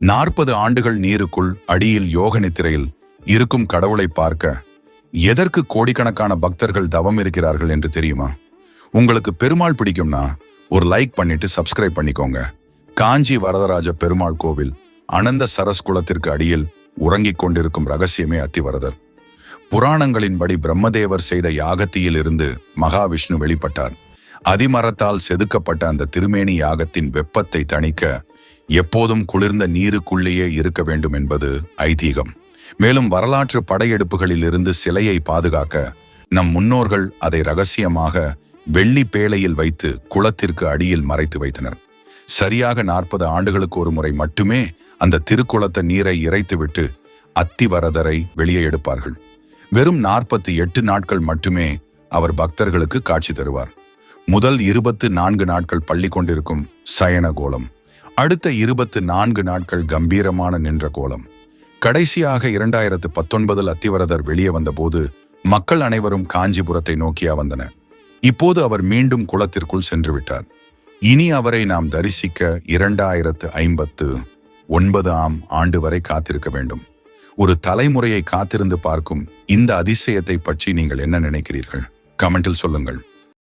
40 ஆண்டுகள் நீருக்குள் அடியில் யோக நித்திரையில் இருக்கும் கடவுளை பார்க்க எதற்கு கோடிக்கணக்கான பக்தர்கள் தவம் இருக்கிறார்கள் என்று தெரியுமா? உங்களுக்கு பெருமாள் பிடிக்கும்னா ஒரு லைக் பண்ணிட்டு சப்ஸ்கிரைப் பண்ணிக்கோங்க. காஞ்சி வரதராஜ பெருமாள் கோவில் அனந்த சரஸ் குளத்திற்கு அடியில் உறங்கிக் கொண்டிருக்கும் ரகசியமே அத்திவரதர். புராணங்களின்படி பிரம்மதேவர் செய்த யாகத்தியில் இருந்து மகாவிஷ்ணு வெளிப்பட்டார். அதிமரத்தால் செதுக்கப்பட்ட அந்த திருமேனி யாகத்தின் வெப்பத்தை தணிக்க எப்போதும் குளிர்ந்த நீருக்குள்ளேயே இருக்க வேண்டும் என்பது ஐதீகம். மேலும் வரலாற்று படையெடுப்புகளில் இருந்து சிலையை பாதுகாக்க நம் முன்னோர்கள் அதை ரகசியமாக வெள்ளி பேழையில் வைத்து குளத்திற்கு அடியில் மறைத்து வைத்தனர். சரியாக 40 ஆண்டுகளுக்கு ஒரு முறை மட்டுமே அந்த திருக்குளத்த நீரை இறைத்துவிட்டு அத்திவரதரை வெளியே எடுப்பார்கள். வெறும் 48 நாட்கள் மட்டுமே அவர் பக்தர்களுக்கு காட்சி தருவார். முதல் 24 நாட்கள் பள்ளி கொண்டிருக்கும் சயன கோலம், அடுத்த 24 நாட்கள் கம்பீரமான நின்ற கோலம். கடைசியாக 2019 அத்திவரதர் வெளியே வந்தபோது மக்கள் அனைவரும் காஞ்சிபுரத்தை நோக்கியா வந்தனர். இப்போது அவர் மீண்டும் குளத்திற்குள் சென்று விட்டார். இனி அவரை நாம் தரிசிக்க 2059 ஆண்டு வரை காத்திருக்க வேண்டும். ஒரு தலைமுறையை காத்திருந்து பார்க்கும் இந்த அதிசயத்தை பற்றி நீங்கள் என்ன நினைக்கிறீர்கள்? கமெண்டில் சொல்லுங்கள்.